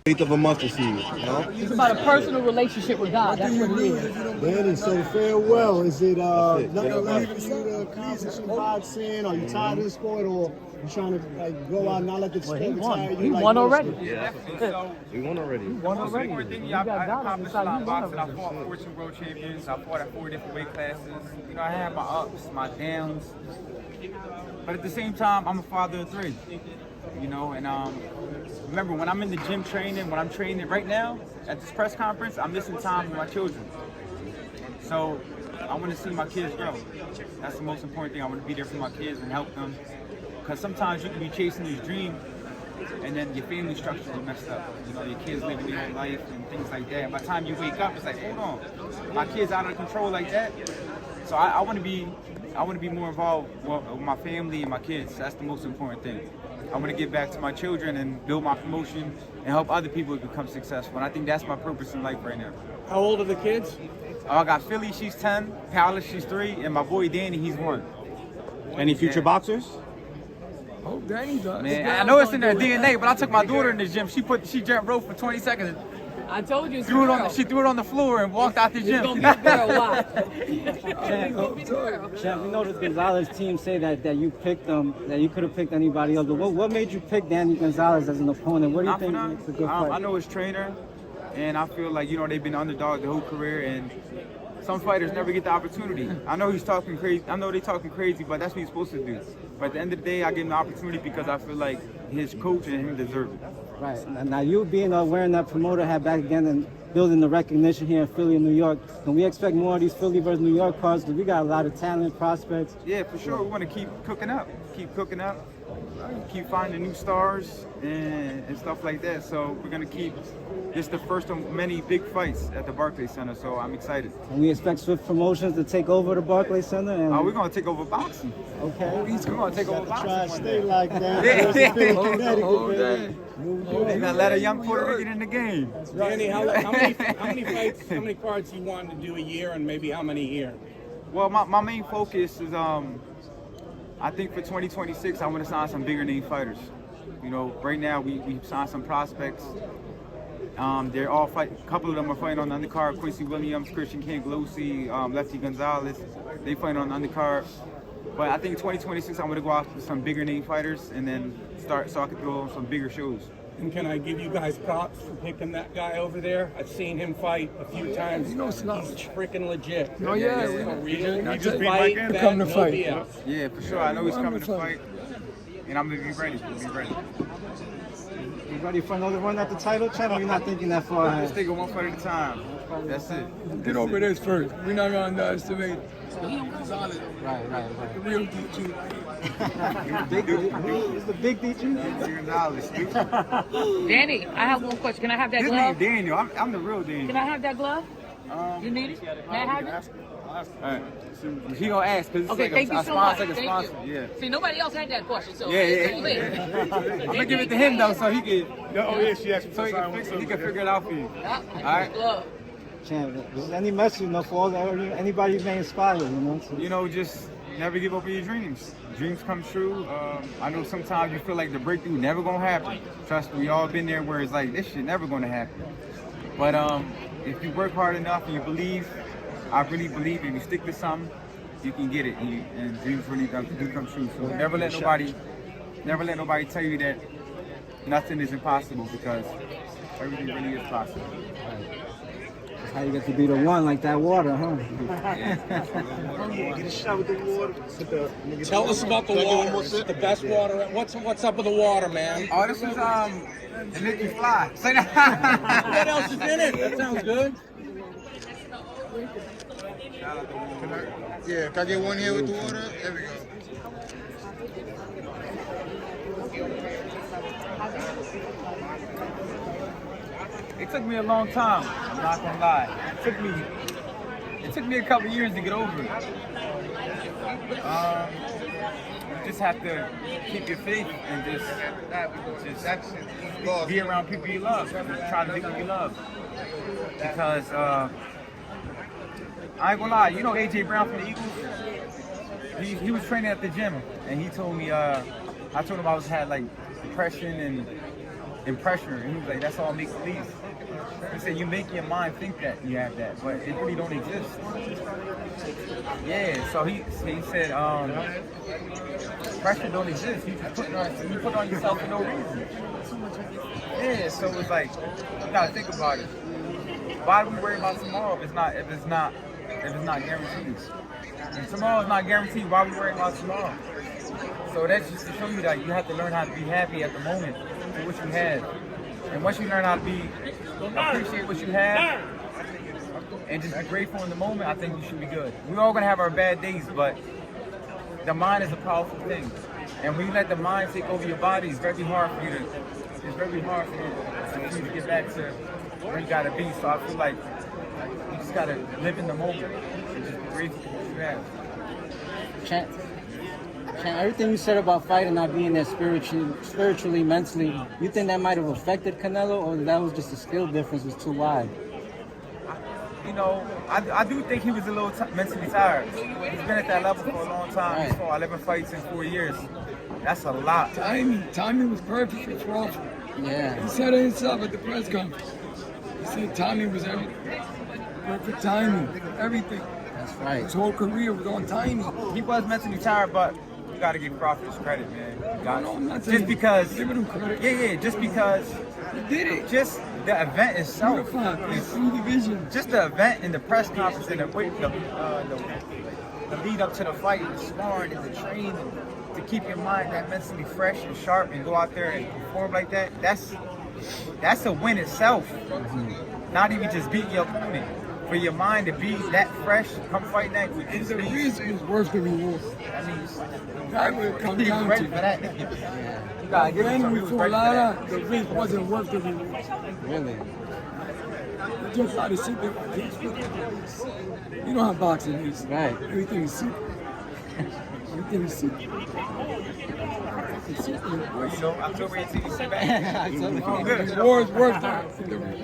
Faith of a mustard seed, you know? It's about a personal relationship with God. That's what it is. Danny, so farewell. Is it nothing left for you to please in boxing? Are you tired of the sport, or you trying to like go out and not let the sport retire you? He won already. Yeah. We won already. Won already. I accomplished a lot of boxing. I fought 14 world champions. I fought at 4 different weight classes. You know, I had my ups, my downs. But at the same time, I'm a father of 3. You know, and remember, when I'm in the gym training, when I'm training right now at this press conference, I'm missing time with my children. So I want to see my kids grow. That's the most important thing. I want to be there for my kids and help them. Because sometimes you can be chasing this dream and then your family structure is messed up. You know, your kids living their own life and things like that. And by the time you wake up, it's like, hold on, my kid's out of control like that. So I want to be more involved with my family and my kids. That's the most important thing. I want to give back to my children and build my promotion and help other people become successful. And I think that's my purpose in life right now. How old are the kids? I got Philly, she's 10, Paula, she's 3, and my boy Danny, he's 1. Any future boxers? Oh, Danny does. Man, I know it's in their DNA, but I took my daughter in the gym. She jumped rope for 20 seconds. I told you. She threw it on the floor and walked out the gym. It's gonna be a girl. Why? Champ, we know the Gonzalez team say that you picked them, that you could have picked anybody else. But what made you pick Danny Gonzalez as an opponent? What do you think makes a good fight? I know his trainer, and I feel like, you know, they've been underdogs the whole career, and some fighters never get the opportunity. I know he's talking crazy. I know they're talking crazy, but that's what he's supposed to do. But at the end of the day, I give him the opportunity because I feel like his coach and him deserve it. Right. Now you being wearing that promoter hat back again and building the recognition here in Philly and New York, can we expect more of these Philly versus New York cards? Because we got a lot of talent, prospects. Yeah, for sure. We want to keep cooking up, keep finding new stars and stuff like that. So we're going to keep this the first of many big fights at the Barclays Center. So I'm excited. And we expect Swift Promotions to take over the Barclays Center. And we're going to take over boxing. Okay. We're going to take over boxing. Try to stay like that. They're gonna let a young Puerto Rican in the game. Danny, how many fights, how many cards do you want to do a year, and maybe how many here? Well, my main focus is I think for 2026 I want to sign some bigger name fighters. You know, right now we signed some prospects. They're all fighting. A couple of them are fighting on the undercard. Quincy Williams, Christian Cangelosi, Lefty Gonzalez. They fight on the undercard. But I think 2026 I'm gonna go out for some bigger name fighters and then start so I can go on some bigger shows. And can I give you guys props for picking that guy over there? I've seen him fight a few times. He's freaking legit. Oh yeah, He just fight to come to fight. Yeah, for sure. I know he's coming to fight, and I'm gonna be ready. You ready for another run at the title, champ? You're not thinking that far ahead. Just taking one fight at a time. That's it. Get over this first. We're not gonna underestimate. Right. The real D2. It's the big D2. Danny, I have one question. Can I have that His glove? name Daniel. I'm the real Daniel. Can I have that glove? You need it? Can I have it? All right. He gonna ask because Okay, thank you so much. Like a Thank sponsor. you. Yeah. See, nobody else had that question, so I'm gonna give it to him though, so he can. Oh yeah, she asked me So he can figure it out for you. All right. Champ, is any message, you know, for anybody who may inspire, you know? You know, just never give up on your dreams. Dreams come true. I know sometimes you feel like the breakthrough never gonna happen. Trust me, we all been there where it's like this shit never gonna happen. But if you work hard enough and you believe, I really believe if you stick to something, you can get it. And dreams really do come true. So never let nobody tell you that nothing is impossible because everything really is possible. That's how you get to be the one, like that water, huh? Get a shot with the water. Tell us about the water. It's the best water. What's up with the water, man? Oh, this is it make you fly. Say that. What else is in it? That sounds good. Yeah, can I get one here with the water? There we go. It took me a long time, I'm not gonna lie. It took me a couple years to get over it. You just have to keep your faith and just be around people you love. Try to do what you love. Because I ain't gonna lie, you know AJ Brown from the Eagles? He was training at the gym and he told me, I told him I had like depression and and pressure. And he was like, that's all make believe. He said, you make your mind think that you have that, but it really don't exist. Yeah, so he said, pressure don't exist. You just put it on yourself for no reason. Yeah, so it's like, you gotta think about it. Why do we worry about tomorrow if it's not guaranteed? If tomorrow's not guaranteed, why are we worrying about tomorrow? So that's just to show you that you have to learn how to be happy at the moment for what you have. And once you learn how to appreciate what you have and just be grateful in the moment, I think you should be good. We're all gonna have our bad days, but the mind is a powerful thing. And when you let the mind take over your body, it's very hard for you to get back to where you gotta be. So I feel like you just gotta live in the moment and just be grateful for what you have. Chan, everything you said about fighting not being there spiritually, mentally, you think that might have affected Canelo, or that was just a skill difference was too wide? You know, I do think he was a little mentally tired. He's been at that level for a long time. He's fought 11 fights in 4 years. That's a lot. Timing was perfect for Crawford. Yeah. He said it himself at the press conference. He said timing was everything. Perfect timing, everything. That's right. His whole career was on timing. He was mentally tired, but you got to give Crawford his credit, man. No, I'm not saying Just because. giving him credit. Yeah, just because. He did it. Just the event itself. Three divisions. Just the event and the press conference and the lead up to the fight, and the sparring and the training, to keep your mind that mentally fresh and sharp and go out there and perform like that. That's a win itself. Not even just beating your opponent. For your mind to be that fresh, come fight that. And the risk is worth the reward. I mean, That would come down ready to. for that. You gotta give him some. He was ready for that. The risk wasn't worth the reward. Really? You just got to sit there. You know how boxing is. Right. Everything is secret. Everything is secret. It's secret. You know, October 18th, sit back. October Good. The reward's worth that. The reward